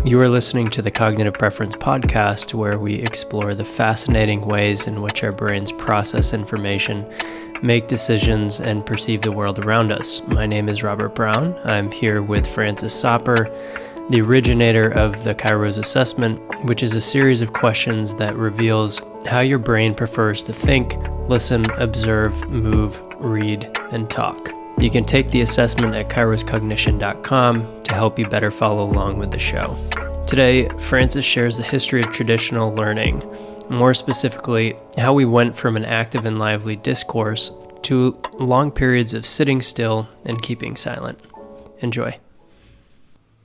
You are listening to the Cognitive Preference Podcast, where we explore the fascinating ways in which our brains process information, make decisions, and perceive the world around us. My name is Robert Brown. I'm here with Francis Sopper, the originator of the Kairos Assessment, which is a series of questions that reveals how your brain prefers to think, listen, observe, move, read, and talk. You can take the assessment at kairoscognition.com to help you better follow along with the show. Today, Francis shares the history of traditional learning, more specifically, how we went from an active and lively discourse to long periods of sitting still and keeping silent. Enjoy.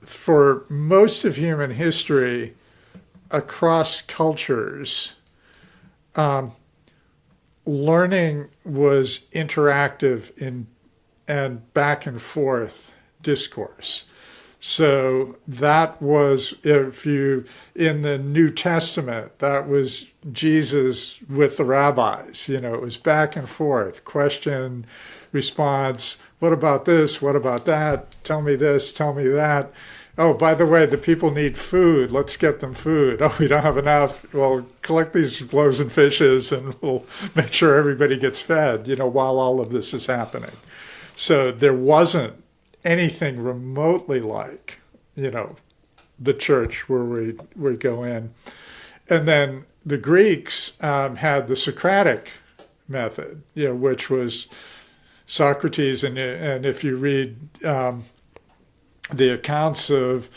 For most of human history, across cultures, learning was interactive and back and forth discourse. So that was, if you, in the New Testament, that was Jesus with the rabbis. You know, it was back and forth, question, response. What about this? What about that? Tell me this, tell me that. Oh, by the way, the people need food. Let's get them food. Oh, we don't have enough. Well, collect these loaves and fishes and we'll make sure everybody gets fed, you know, while all of this is happening. So there wasn't anything remotely like, you know, the church where we go in. And then the Greeks had the Socratic method, you know, which was Socrates. And if you read the accounts of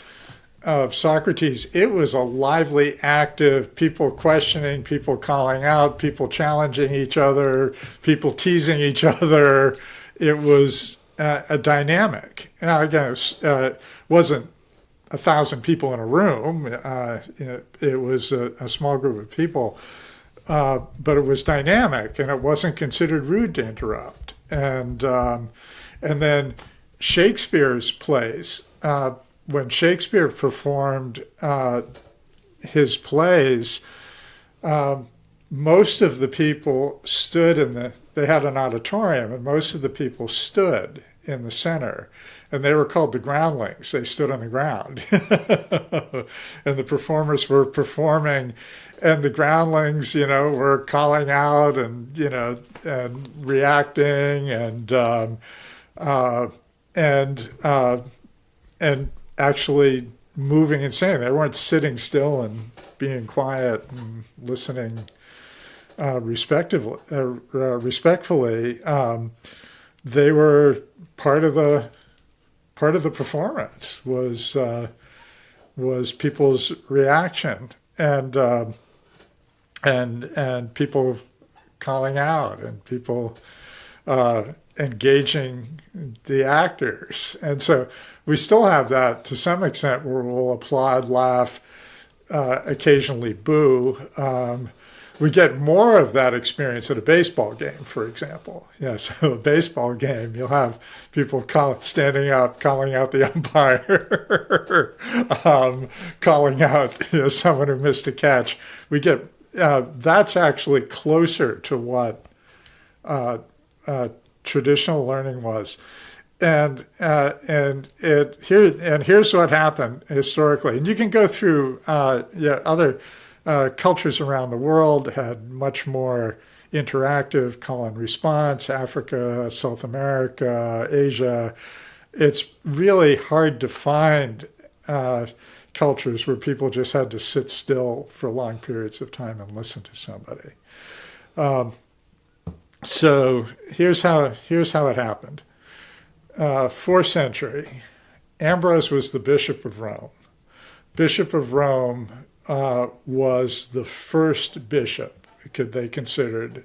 Socrates, it was a lively, active, people questioning, people calling out, people challenging each other, people teasing each other. It was a dynamic. Now, again, it wasn't 1,000 people in a room. It was a small group of people, but it was dynamic, and it wasn't considered rude to interrupt. And then Shakespeare's plays. When Shakespeare performed his plays, most of the people stood they had an auditorium, and most of the people stood in the center, and they were called the groundlings. They stood on the ground. And the performers were performing, and the groundlings, you know, were calling out and, you know, and reacting and actually moving and saying. They weren't sitting still and being quiet and listening respectfully. They were part of the performance was people's reaction and people calling out and people engaging the actors. And so we still have that to some extent, where we'll applaud, laugh, occasionally boo. We get more of that experience at a baseball game, for example. Yeah, so a baseball game, you'll have people standing up, calling out the umpire, calling out, you know, someone who missed a catch. We get that's actually closer to what traditional learning was, and here's what happened historically. And you can go through other. Cultures around the world had much more interactive call and response. Africa, South America, Asia. It's really hard to find cultures where people just had to sit still for long periods of time and listen to somebody. So here's how it happened. 4th century, Ambrose was the Bishop of Rome. Bishop of Rome was the first bishop, they considered,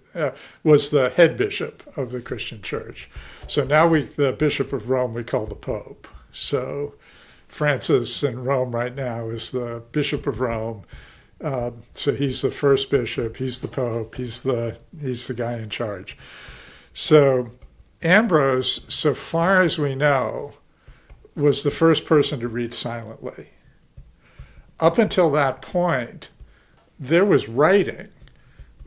was the head bishop of the Christian church. So now the Bishop of Rome we call the Pope. So Francis in Rome right now is the Bishop of Rome. So he's the first bishop, he's the Pope, he's the guy in charge. So Ambrose, so far as we know, was the first person to read silently. Up until that point, there was writing,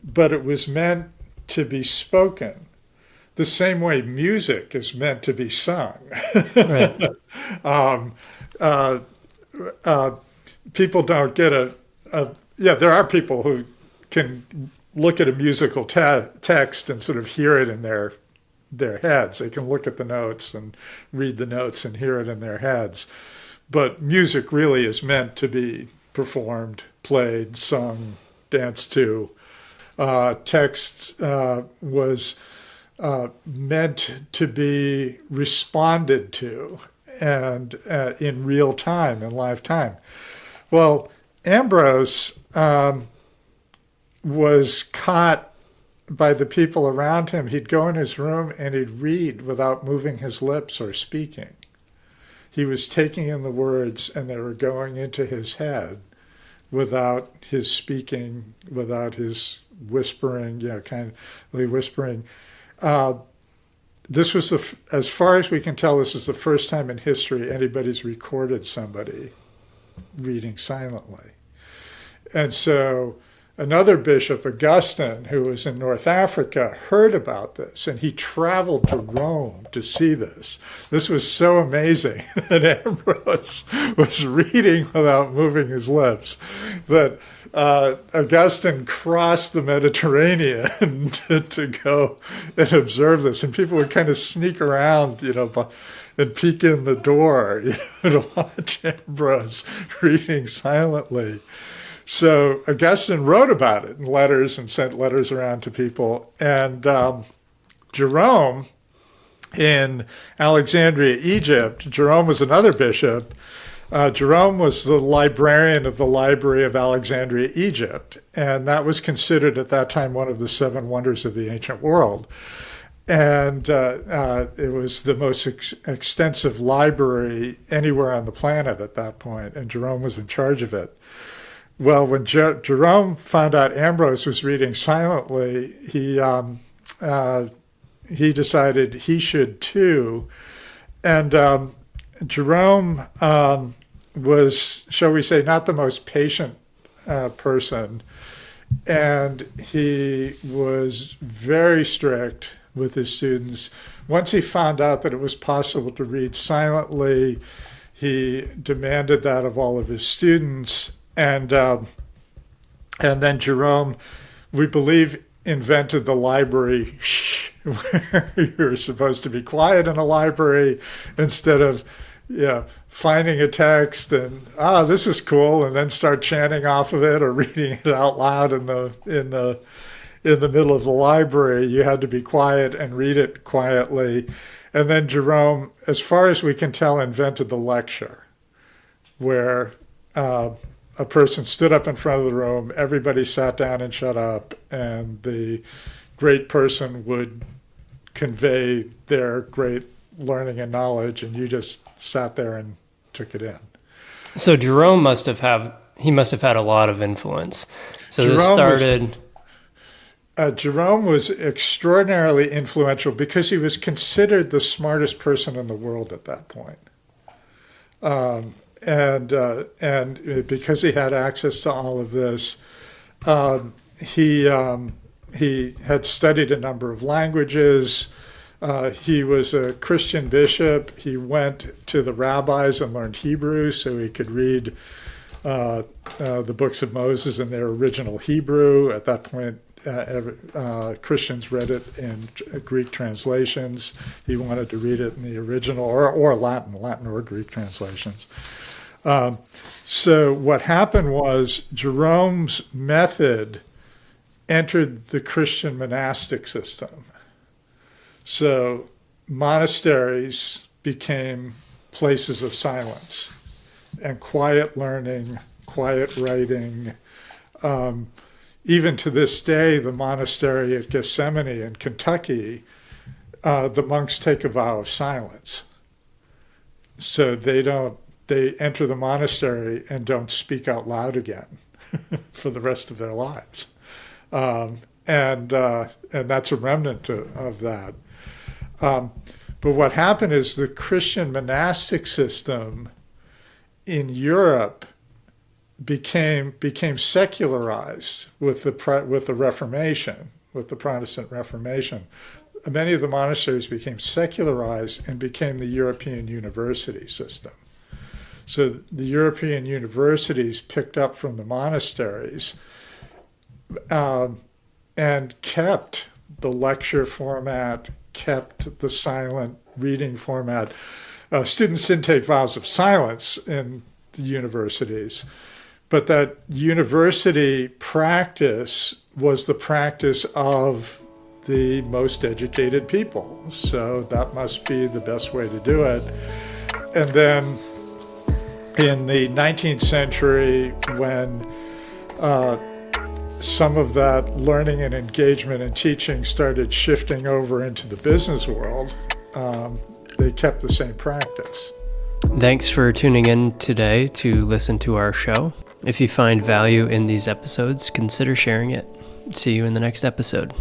but it was meant to be spoken. the same way music is meant to be sung. Right. people don't get there are people who can look at a musical text and sort of hear it in their heads. They can look at the notes and read the notes and hear it in their heads. But music really is meant to be performed, played, sung, danced to. Text was meant to be responded to and in real time, in live time. Well, Ambrose was caught by the people around him. He'd go in his room and he'd read without moving his lips or speaking. He was taking in the words and they were going into his head without his speaking, without his whispering, kind of whispering. This was, as far as we can tell, this is the first time in history anybody's recorded somebody reading silently. And so another bishop, Augustine, who was in North Africa, heard about this, and he traveled to Rome to see this. This was so amazing that Ambrose was reading without moving his lips, that Augustine crossed the Mediterranean to go and observe this. And people would kind of sneak around, and peek in the door, to watch Ambrose reading silently. So Augustine wrote about it in letters and sent letters around to people. And Jerome in Alexandria, Egypt, Jerome was another bishop. Jerome was the librarian of the Library of Alexandria, Egypt. And that was considered at that time one of the 7 wonders of the ancient world. And it was the most extensive library anywhere on the planet at that point. And Jerome was in charge of it. Well, when Jerome found out Ambrose was reading silently, he decided he should too. And Jerome was, shall we say, not the most patient person. And he was very strict with his students. Once he found out that it was possible to read silently, he demanded that of all of his students. And then Jerome, we believe, invented the library where you're supposed to be quiet in a library instead of finding a text and this is cool, and then start chanting off of it or reading it out loud in the middle of the library. You had to be quiet and read it quietly. And then Jerome, as far as we can tell, invented the lecture, where a person stood up in front of the room, everybody sat down and shut up, and the great person would convey their great learning and knowledge, and you just sat there and took it in. So Jerome must have had a lot of influence. So Jerome was extraordinarily influential because he was considered the smartest person in the world at that point. And because he had access to all of this, he had studied a number of languages. He was a Christian bishop. He went to the rabbis and learned Hebrew so he could read the books of Moses in their original Hebrew. At that point, Christians read it in Greek translations. He wanted to read it in the original or Latin or Greek translations. So what happened was Jerome's method entered the Christian monastic system. So monasteries became places of silence and quiet learning, quiet writing. Even to this day, the monastery at Gethsemane in Kentucky, the monks take a vow of silence. So they enter the monastery and don't speak out loud again for the rest of their lives. And that's a remnant of that. But what happened is the Christian monastic system in Europe became secularized with the Reformation, with the Protestant Reformation. Many of the monasteries became secularized and became the European university system. So the European universities picked up from the monasteries and kept the lecture format, kept the silent reading format. Students didn't take vows of silence in the universities, but that university practice was the practice of the most educated people. So that must be the best way to do it. And then in the 19th century, when some of that learning and engagement and teaching started shifting over into the business world, they kept the same practice. Thanks for tuning in today to listen to our show. If you find value in these episodes, consider sharing it. See you in the next episode.